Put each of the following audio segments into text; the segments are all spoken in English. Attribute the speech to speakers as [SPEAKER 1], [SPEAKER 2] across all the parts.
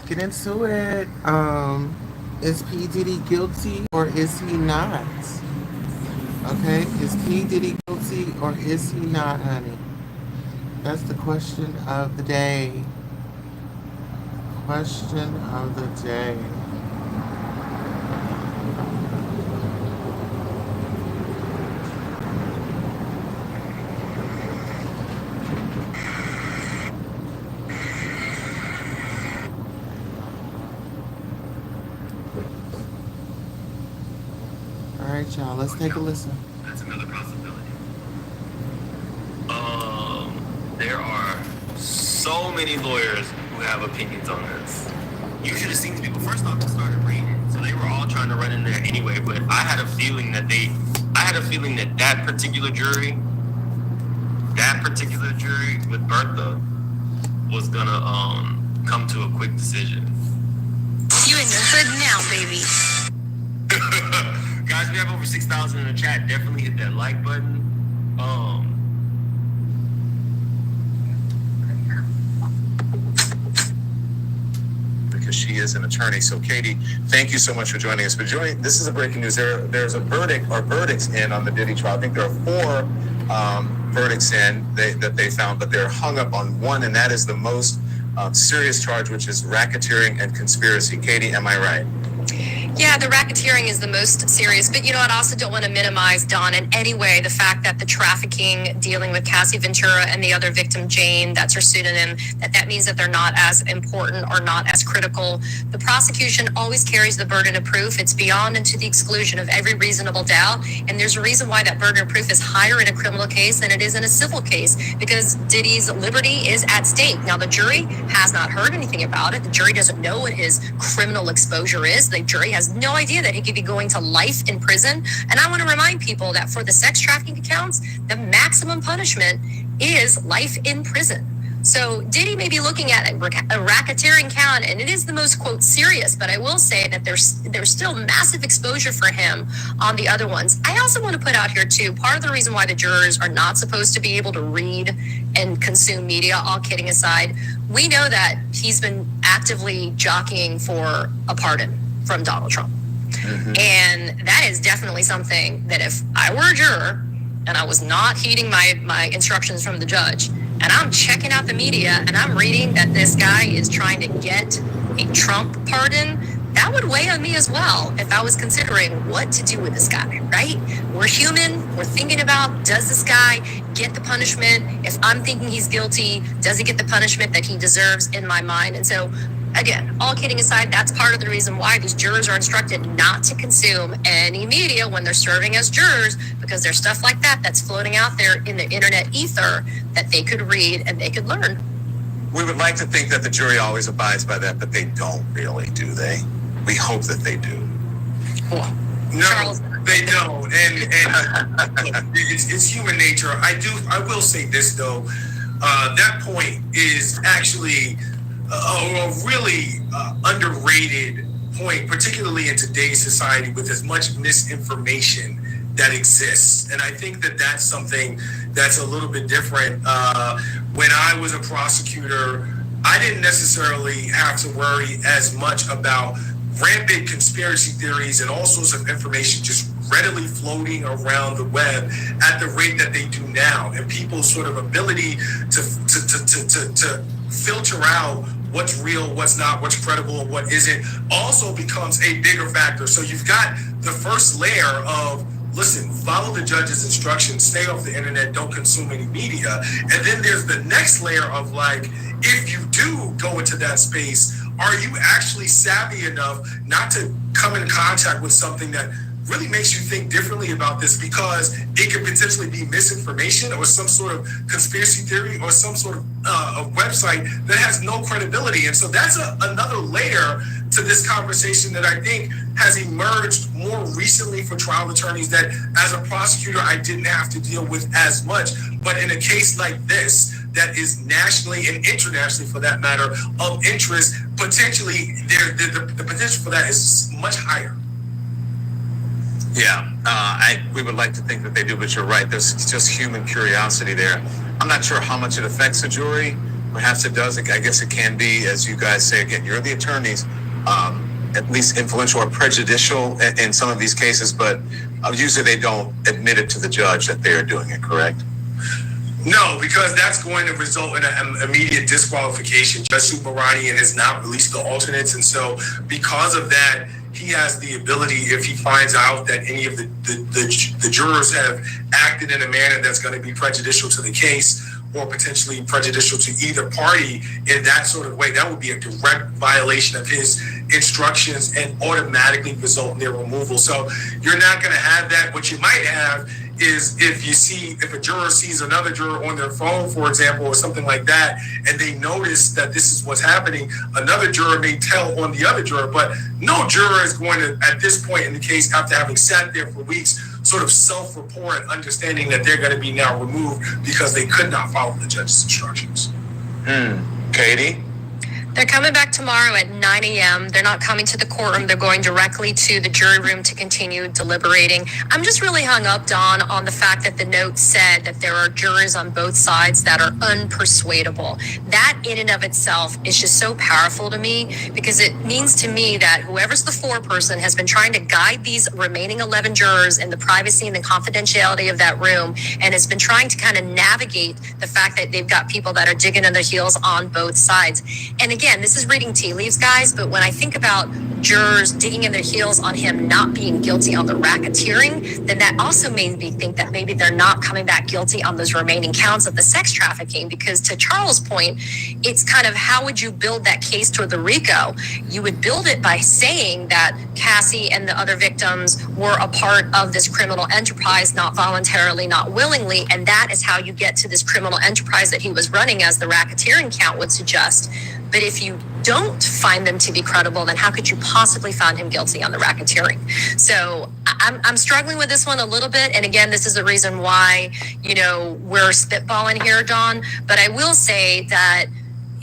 [SPEAKER 1] Get into it. Is P. Diddy guilty or is he not? Okay, is P. Diddy guilty or is he not, honey? That's the question of the day. Question of the day. All right, y'all, let's take a listen.
[SPEAKER 2] That's another possibility. There are so many lawyers who have opinions on this. You should have seen these people. First off, they started RAINN, so they were all trying to run in there anyway. But I had a feeling that that particular jury with Bertha was gonna come to a quick decision.
[SPEAKER 3] You in the hood now, baby.
[SPEAKER 2] Guys, we have over 6,000 in the chat. Definitely hit that like button.
[SPEAKER 4] Because she is an attorney. So, Katie, thank you so much for joining us. But this is a breaking news. There's a verdict or verdicts in on the Diddy trial. I think there are 4 verdicts in that they found, but they're hung up on one, and that is the most serious charge, which is racketeering and conspiracy. Katie, am I right?
[SPEAKER 3] Yeah, the racketeering is the most serious, but I also don't want to minimize, Don, in any way the fact that the trafficking dealing with Cassie Ventura and the other victim, Jane, that's her pseudonym, that means that they're not as important or not as critical. The prosecution always carries the burden of proof. It's beyond and to the exclusion of every reasonable doubt, and there's a reason why that burden of proof is higher in a criminal case than it is in a civil case, because Diddy's liberty is at stake. Now, the jury has not heard anything about it. The jury doesn't know what his criminal exposure is. The jury has no idea that he could be going to life in prison. And I want to remind people that for the sex trafficking counts, the maximum punishment is life in prison. So Diddy may be looking at a racketeering count, and it is the most, quote, serious, but I will say that there's still massive exposure for him on the other ones. I also want to put out here, too, part of the reason why the jurors are not supposed to be able to read and consume media, all kidding aside, we know that he's been actively jockeying for a pardon from Donald Trump. Mm-hmm. And that is definitely something that if I were a juror and I was not heeding my instructions from the judge, and I'm checking out the media and I'm reading that this guy is trying to get a Trump pardon, that would weigh on me as well if I was considering what to do with this guy, right? We're human. We're thinking about, does this guy get the punishment? If I'm thinking he's guilty, does he get the punishment that he deserves in my mind? And so, again, all kidding aside, that's part of the reason why these jurors are instructed not to consume any media when they're serving as jurors, because there's stuff like that that's floating out there in the internet ether that they could read and they could learn.
[SPEAKER 4] We would like to think that the jury always abides by that, but they don't really, do they? We hope that they do.
[SPEAKER 3] Well,
[SPEAKER 5] no,
[SPEAKER 3] Charles.
[SPEAKER 5] They don't. And it's human nature. I will say this, though. That point is actually a really underrated point, particularly in today's society with as much misinformation that exists. And I think that that's something that's a little bit different. When I was a prosecutor, I didn't necessarily have to worry as much about rampant conspiracy theories and all sorts of information just readily floating around the web at the rate that they do now, and people's sort of ability to filter out what's real, what's not, what's credible, what isn't, also becomes a bigger factor. So you've got the first layer of, listen, follow the judge's instructions, stay off the internet, don't consume any media. And then there's the next layer of, like, if you do go into that space, are you actually savvy enough not to come in contact with something that really makes you think differently about this, because it could potentially be misinformation or some sort of conspiracy theory or some sort of a website that has no credibility. And so that's another layer to this conversation that I think has emerged more recently for trial attorneys that as a prosecutor, I didn't have to deal with as much. But in a case like this, that is nationally and internationally, for that matter, of interest, potentially the potential for that is much higher.
[SPEAKER 4] Yeah, we would like to think that they do, but you're right. There's just human curiosity there. I'm not sure how much it affects a jury, perhaps it does. I guess it can be, as you guys say, again, you're the attorneys, at least influential or prejudicial in some of these cases, but usually they don't admit it to the judge that they are doing it, correct?
[SPEAKER 5] No, because that's going to result in an immediate disqualification. Judge Subramanian has not released the alternates, and so because of that, he has the ability, if he finds out that any of the jurors have acted in a manner that's going to be prejudicial to the case or potentially prejudicial to either party in that sort of way, that would be a direct violation of his instructions and automatically result in their removal. So you're not going to have that. What you might have is if a juror sees another juror on their phone, for example, or something like that, and they notice that this is what's happening, another juror may tell on the other juror, but no juror is going to, at this point in the case, after having sat there for weeks, sort of self-report, understanding that they're going to be now removed because they could not follow the judge's instructions.
[SPEAKER 4] Katie?
[SPEAKER 3] They're coming back tomorrow at 9 a.m. They're not coming to the courtroom. They're going directly to the jury room to continue deliberating. I'm just really hung up, Dawn, on the fact that the note said that there are jurors on both sides that are unpersuadable. That in and of itself is just so powerful to me, because it means to me that whoever's the foreperson has been trying to guide these remaining 11 jurors in the privacy and the confidentiality of that room, and has been trying to kind of navigate the fact that they've got people that are digging in their heels on both sides. And again, this is reading tea leaves, guys, but when I think about jurors digging in their heels on him not being guilty on the racketeering, then that also made me think that maybe they're not coming back guilty on those remaining counts of the sex trafficking, because to Charles' point, it's kind of, how would you build that case toward the RICO? You would build it by saying that Cassie and the other victims were a part of this criminal enterprise, not voluntarily, not willingly, and that is how you get to this criminal enterprise that he was running, as the racketeering count would suggest. But if you don't find them to be credible, then how could you possibly find him guilty on the racketeering? So I'm struggling with this one a little bit. And again, this is the reason why, we're spitballing here, Dawn. But I will say that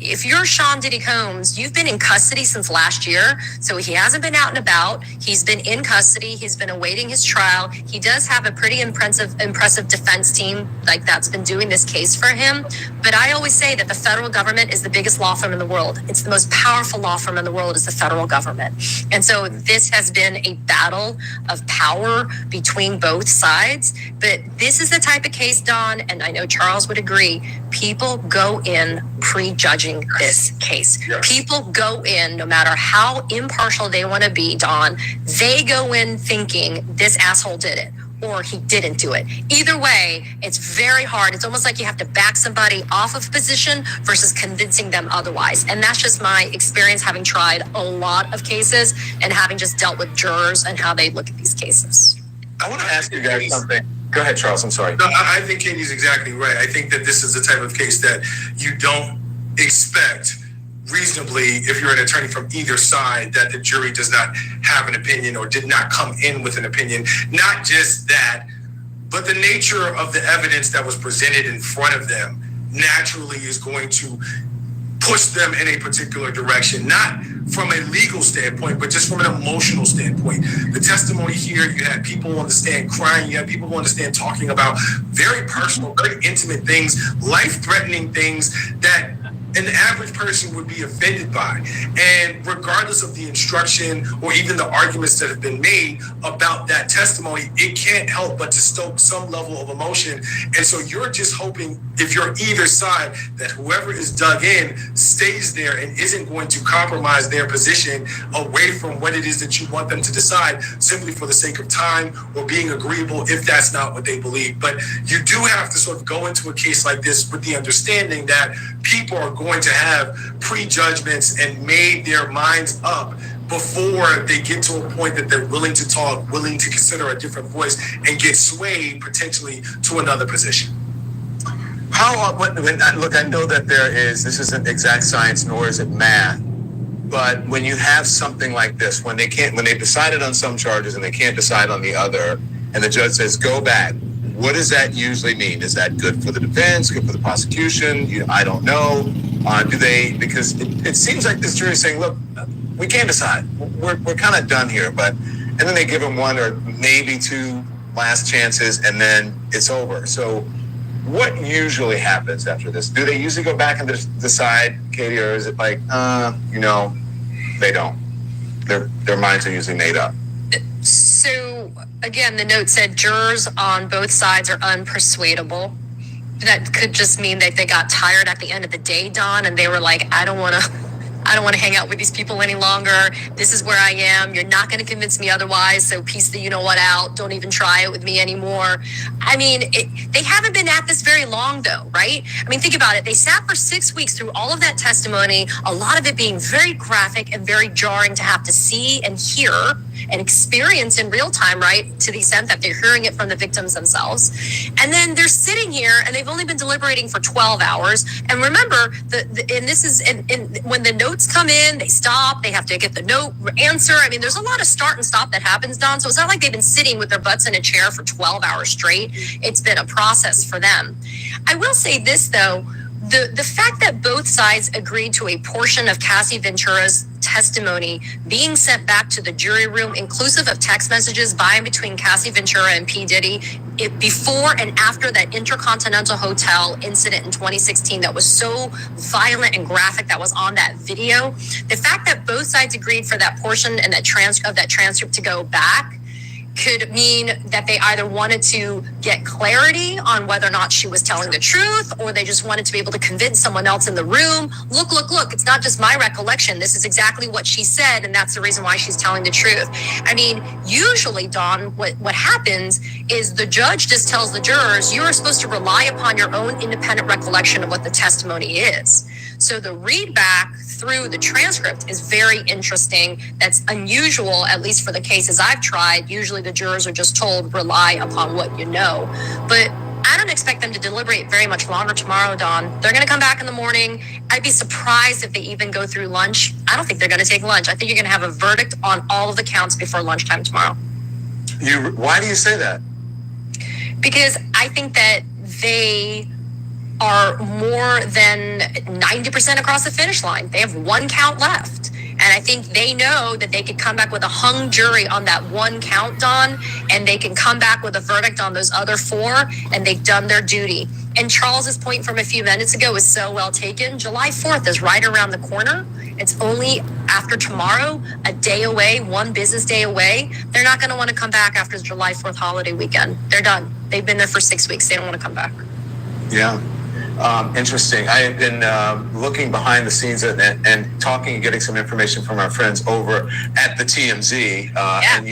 [SPEAKER 3] if you're Sean Diddy Combs, you've been in custody since last year. So he hasn't been out and about. He's been in custody. He's been awaiting his trial. He does have a pretty impressive defense team that's been doing this case for him. But I always say that the federal government is the biggest law firm in the world. It's the most powerful law firm in the world, is the federal government. And so this has been a battle of power between both sides. But this is the type of case, Dawn, and I know Charles would agree, people go in prejudging this case.
[SPEAKER 5] Yes.
[SPEAKER 3] People go in, no matter how impartial they want to be, Dawn, they go in thinking this asshole did it or he didn't do it. Either way, it's very hard. It's almost like you have to back somebody off of position versus convincing them otherwise. And that's just my experience, having tried a lot of cases and having just dealt with jurors and how they look at these cases.
[SPEAKER 4] I want to ask you guys something. Go ahead, Charles. I'm sorry.
[SPEAKER 5] No, I think Katie's exactly right. I think that this is the type of case that you don't expect reasonably, if you're an attorney from either side, that the jury does not have an opinion or did not come in with an opinion. Not just that, but the nature of the evidence that was presented in front of them naturally is going to push them in a particular direction, not from a legal standpoint, but just from an emotional standpoint. The testimony here, you had people on the stand crying, you had people on the stand talking about very personal, very intimate things, life-threatening things that an average person would be offended by. And regardless of the instruction or even the arguments that have been made about that testimony, it can't help but to stoke some level of emotion. And so you're just hoping, if you're either side, that whoever is dug in stays there and isn't going to compromise their position away from what it is that you want them to decide, simply for the sake of time or being agreeable if that's not what they believe. But you do have to sort of go into a case like this with the understanding that people are going to have prejudgments and made their minds up before they get to a point that they're willing to talk, willing to consider a different voice, and get swayed potentially to another position.
[SPEAKER 4] Look, I know that this isn't exact science, nor is it math, but when you have something like this, when they decided on some charges and they can't decide on the other, and the judge says, go back, what does that usually mean? Is that good for the defense, good for the prosecution? I don't know. Because it seems like this jury is saying, look, we can't decide. We're kind of done here. And then they give them one or maybe two last chances, and then it's over. So What usually happens after this? Do they usually go back and decide, Katie, or is it like, they don't? Their minds are usually made up.
[SPEAKER 3] So again, the note said jurors on both sides are unpersuadable. That could just mean that they got tired at the end of the day, Dawn, and they were like, I don't want to hang out with these people any longer. This is where I am. You're not going to convince me otherwise. So piece the you-know-what out. Don't even try it with me anymore. I mean, they haven't been at this very long, though, right? I mean, think about it. They sat for 6 weeks through all of that testimony, a lot of it being very graphic and very jarring to have to see and hear and experience in real time, right? To the extent that they're hearing it from the victims themselves. And then they're sitting here and they've only been deliberating for 12 hours. And remember, when the notes come in, they stop, they have to get the note answer. I mean, there's a lot of start and stop that happens, Don. So it's not like they've been sitting with their butts in a chair for 12 hours straight. It's been a process for them. I will say this, though. The fact that both sides agreed to a portion of Cassie Ventura's testimony being sent back to the jury room, inclusive of text messages by and between Cassie Ventura and P. Diddy, before and after that Intercontinental Hotel incident in 2016 that was so violent and graphic that was on that video, the fact that both sides agreed for that portion and that transcript to go back could mean that they either wanted to get clarity on whether or not she was telling the truth, or they just wanted to be able to convince someone else in the room, look, it's not just my recollection. This is exactly what she said, and that's the reason why she's telling the truth. I mean, usually, Dawn, what happens is the judge just tells the jurors, you are supposed to rely upon your own independent recollection of what the testimony is. So the read back through the transcript is very interesting. That's unusual, at least for the cases I've tried. Usually the jurors are just told, rely upon what you know. But I don't expect them to deliberate very much longer tomorrow, Dawn. They're going to come back in the morning. I'd be surprised if they even go through lunch. I don't think they're going to take lunch. I think you're going to have a verdict on all of the counts before lunchtime tomorrow.
[SPEAKER 4] Why do you say that?
[SPEAKER 3] Because I think that they are more than 90% across the finish line. They have one count left. And I think they know that they could come back with a hung jury on that one count, Dawn, and they can come back with a verdict on those other four, and they've done their duty. And Charles's point from a few minutes ago is so well taken. July 4th is right around the corner. It's only after tomorrow, a day away, one business day away. They're not going to want to come back after the July 4th holiday weekend. They're done. They've been there for 6 weeks. They don't want to come back.
[SPEAKER 4] Yeah. Interesting. I have been looking behind the scenes and talking and getting some information from our friends over at the TMZ. And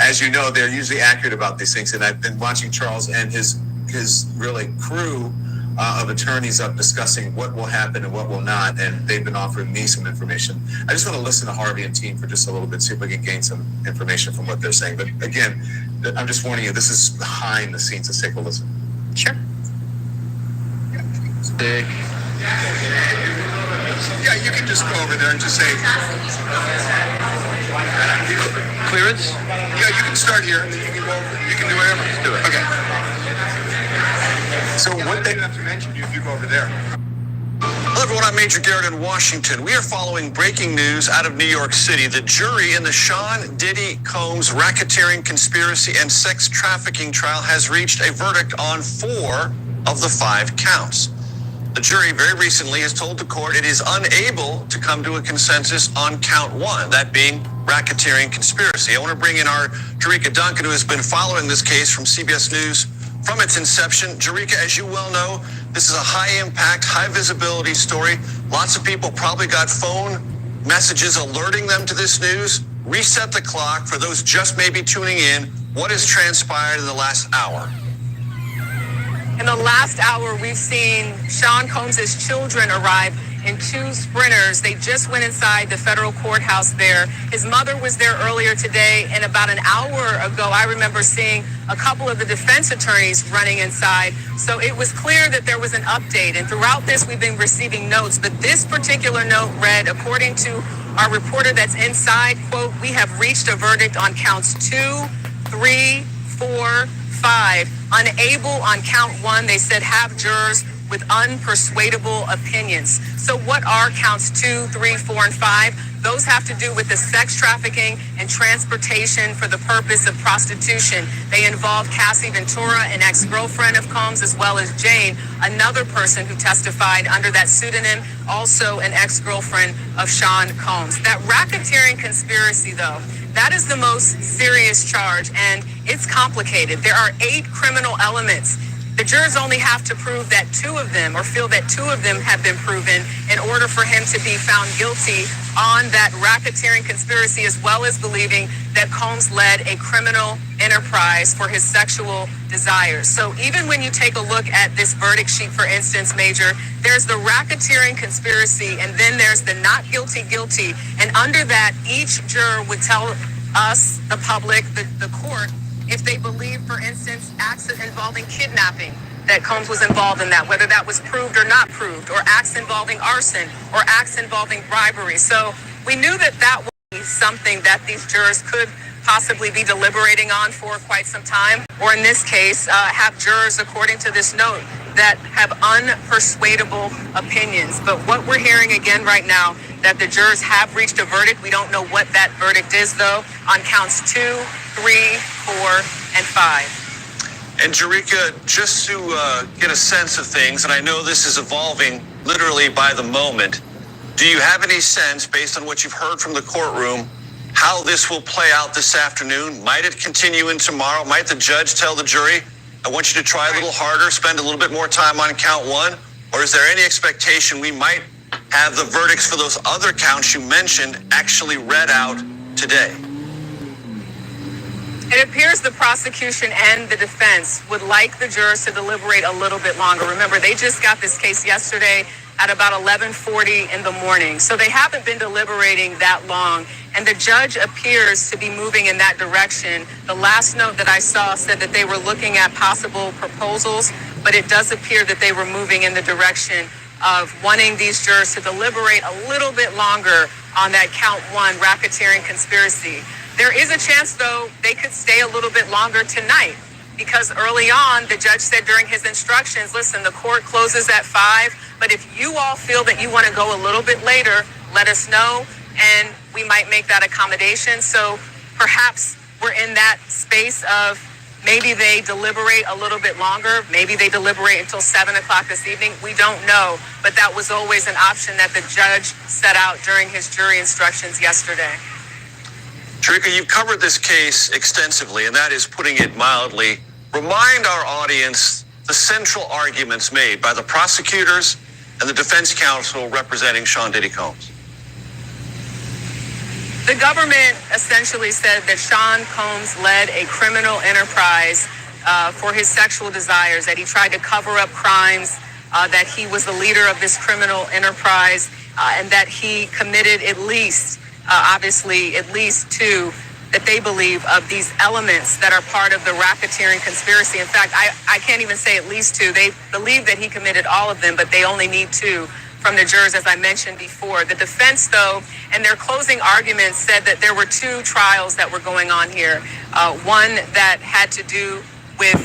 [SPEAKER 4] as you know, they're usually accurate about these things. And I've been watching Charles and his really crew of attorneys up discussing what will happen and what will not. And they've been offering me some information. I just want to listen to Harvey and team for just a little bit, see if we can gain some information from what they're saying. But again, I'm just warning you, this is behind the scenes. Let's take a listen.
[SPEAKER 3] Sure.
[SPEAKER 4] Yeah, you can just go over there and just say
[SPEAKER 6] clearance.
[SPEAKER 4] Yeah, you can start here and then you can go over. You can do whatever.
[SPEAKER 6] Let's do it.
[SPEAKER 4] Okay. So what they have to mention you if you go over there.
[SPEAKER 7] Hello everyone, I'm Major Garrett in Washington. We are following breaking news out of New York City. The jury in the Sean Diddy Combs racketeering, conspiracy, and sex trafficking trial has reached a verdict on 4 of the 5 counts. The jury very recently has told the court it is unable to come to a consensus on count 1, that being racketeering conspiracy. I want to bring in our Jerika Duncan, who has been following this case from CBS News from its inception. Jerika, as you well know, this is a high-impact, high-visibility story. Lots of people probably got phone messages alerting them to this news. Reset the clock for those just maybe tuning in. What has transpired in the last hour?
[SPEAKER 8] In the last hour, we've seen Sean Combs' children arrive in 2 sprinters. They just went inside the federal courthouse there. His mother was there earlier today, and about an hour ago, I remember seeing a couple of the defense attorneys running inside. So it was clear that there was an update. And throughout this, we've been receiving notes. But this particular note read, according to our reporter that's inside, quote, we have reached a verdict on counts 2, 3, 4, 5. Unable on count 1, they said have jurors with unpersuadable opinions. So what are counts 2, 3, 4, and 5? Those have to do with the sex trafficking and transportation for the purpose of prostitution. They involve Cassie Ventura, an ex-girlfriend of Combs, as well as Jane, another person who testified under that pseudonym, also an ex-girlfriend of Sean Combs. That racketeering conspiracy, though, that is the most serious charge, and it's complicated. There are 8 criminal elements. The jurors only have to prove that 2 of them, or feel that 2 of them have been proven in order for him to be found guilty on that racketeering conspiracy, as well as believing that Combs led a criminal enterprise for his sexual desires. So even when you take a look at this verdict sheet, for instance, Major, there's the racketeering conspiracy, and then there's the not guilty, guilty. And under that, each juror would tell us, the public, the court, if they believe, for instance, acts involving kidnapping, that Combs was involved in that, whether that was proved or not proved, or acts involving arson, or acts involving bribery. So we knew that that would be something that these jurors could possibly be deliberating on for quite some time, or in this case, have jurors, according to this note, that have unpersuadable opinions. But what we're hearing again right now, that the jurors have reached a verdict. We don't know what that verdict is, though, on counts 2, 3, 4, and 5.
[SPEAKER 7] And Jerika, just to get a sense of things, and I know this is evolving literally by the moment, do you have any sense, based on what you've heard from the courtroom, how this will play out this afternoon? Might it continue in tomorrow? Might the judge tell the jury, I want you to try a little harder, spend a little bit more time on count 1? Or is there any expectation we might have the verdicts for those other counts you mentioned actually read out today?
[SPEAKER 8] It appears the prosecution and the defense would like the jurors to deliberate a little bit longer. Remember, they just got this case yesterday at about 11:40 in the morning. So they haven't been deliberating that long. And the judge appears to be moving in that direction. The last note that I saw said that they were looking at possible proposals, but it does appear that they were moving in the direction of wanting these jurors to deliberate a little bit longer on that count 1 racketeering conspiracy. There is a chance, though, they could stay a little bit longer tonight, because early on, the judge said during his instructions, listen, the court closes at 5, but if you all feel that you want to go a little bit later, let us know, and we might make that accommodation. So perhaps we're in that space of maybe they deliberate a little bit longer. Maybe they deliberate until 7 o'clock this evening. We don't know, but that was always an option that the judge set out during his jury instructions yesterday.
[SPEAKER 7] Jerika, you've covered this case extensively, and that is putting it mildly. Remind our audience the central arguments made by the prosecutors and the defense counsel representing Sean Diddy Combs.
[SPEAKER 8] The government essentially said that Sean Combs led a criminal enterprise for his sexual desires, that he tried to cover up crimes, that he was the leader of this criminal enterprise, and that he committed at least 2 that they believe of these elements that are part of the racketeering conspiracy. In fact, I can't even say at least 2. They believe that he committed all of them, but they only need 2 from the jurors, as I mentioned before. The defense, though, in their closing arguments said that there were 2 trials that were going on here. One that had to do with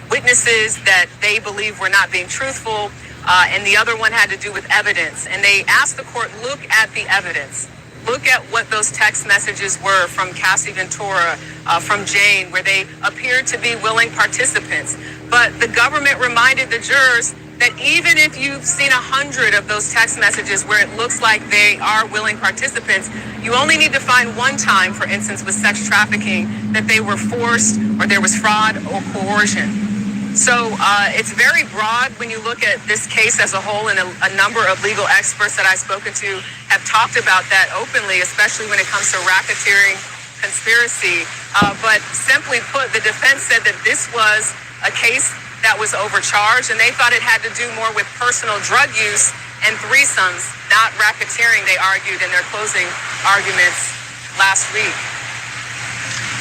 [SPEAKER 8] witnesses that they believe were not being truthful, and the other one had to do with evidence. And they asked the court, look at the evidence. Look at what those text messages were from Cassie Ventura, from Jane, where they appeared to be willing participants. But the government reminded the jurors that even if you've seen 100 of those text messages where it looks like they are willing participants, you only need to find one time, for instance, with sex trafficking, that they were forced or there was fraud or coercion. So it's very broad when you look at this case as a whole, and a number of legal experts that I've spoken to have talked about that openly, especially when it comes to racketeering conspiracy. But simply put, the defense said that this was a case that was overcharged, and they thought it had to do more with personal drug use and threesomes, not racketeering, they argued in their closing arguments last week.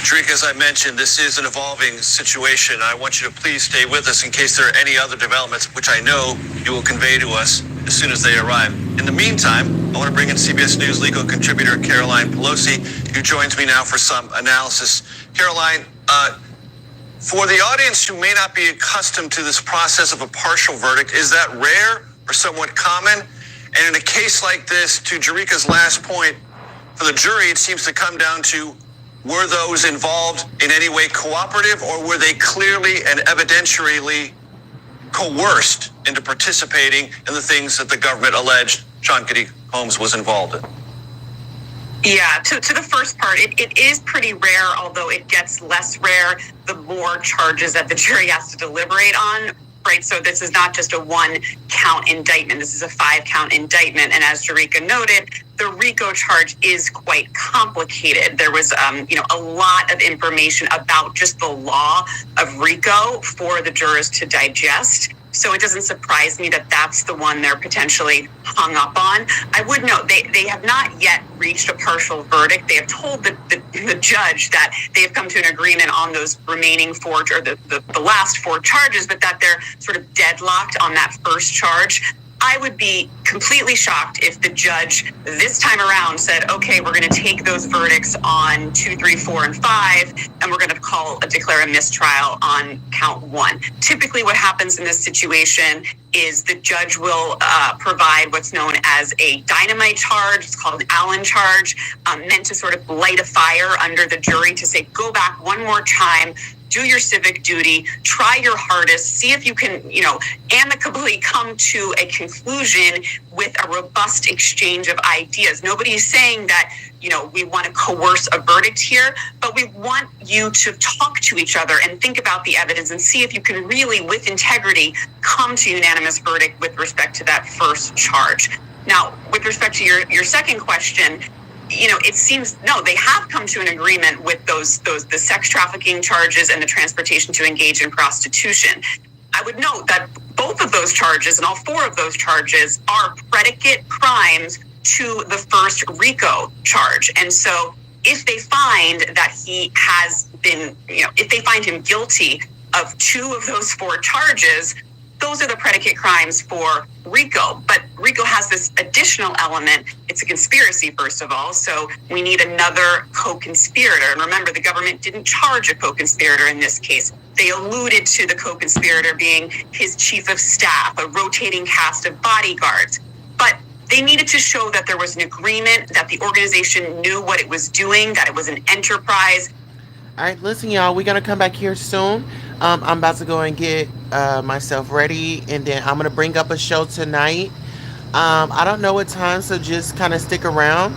[SPEAKER 7] Jerika, as I mentioned, this is an evolving situation. I want you to please stay with us in case there are any other developments, which I know you will convey to us as soon as they arrive. In the meantime, I want to bring in CBS News legal contributor Caroline Pelosi, who joins me now for some analysis. Caroline, for the audience who may not be accustomed to this process of a partial verdict, is that rare or somewhat common? And in a case like this, to Jerika's last point, for the jury, it seems to come down to, were those involved in any way cooperative, or were they clearly and evidentially coerced into participating in the things that the government alleged Sean Diddy Combs was involved in?
[SPEAKER 9] Yeah, to the first part, it is pretty rare, although it gets less rare the more charges that the jury has to deliberate on, right? So this is not just a 1-count indictment. This is a 5-count indictment. And as Jerika noted, the RICO charge is quite complicated. There was, a lot of information about just the law of RICO for the jurors to digest. So it doesn't surprise me that that's the one they're potentially hung up on. I would note they have not yet reached a partial verdict. They have told the judge that they have come to an agreement on those remaining 4, or the last 4 charges, but that they're sort of deadlocked on that first charge. I would be completely shocked if the judge this time around said, okay, we're going to take those verdicts on 2, 3, 4, and 5, and we're going to declare a mistrial on count 1. Typically what happens in this situation is the judge will provide what's known as a dynamite charge. It's called an Allen charge, meant to sort of light a fire under the jury to say, go back one more time, do your civic duty, try your hardest, see if you can, amicably come to a conclusion with a robust exchange of ideas. Nobody is saying that, we want to coerce a verdict here, but we want you to talk to each other and think about the evidence and see if you can really, with integrity, come to a unanimous verdict with respect to that first charge. Now, with respect to your second question, it seems, no, they have come to an agreement with the sex trafficking charges and the transportation to engage in prostitution. I would note that both of those charges and all 4 of those charges are predicate crimes to the first RICO charge. And so if they find that he has been, if they find him guilty of 2 of those 4 charges, those are the predicate crimes for RICO. But RICO has this additional element. It's a conspiracy, first of all. So we need another co-conspirator. And remember, the government didn't charge a co-conspirator in this case. They alluded to the co-conspirator being his chief of staff, a rotating cast of bodyguards. But they needed to show that there was an agreement, that the organization knew what it was doing, that it was an enterprise.
[SPEAKER 1] All right, listen, y'all, we're going to come back here soon. I'm about to go and get myself ready, and then I'm going to bring up a show tonight. I don't know what time, so just kind of stick around.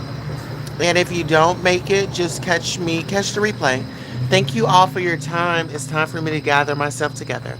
[SPEAKER 1] And if you don't make it, just catch the replay. Thank you all for your time. It's time for me to gather myself together.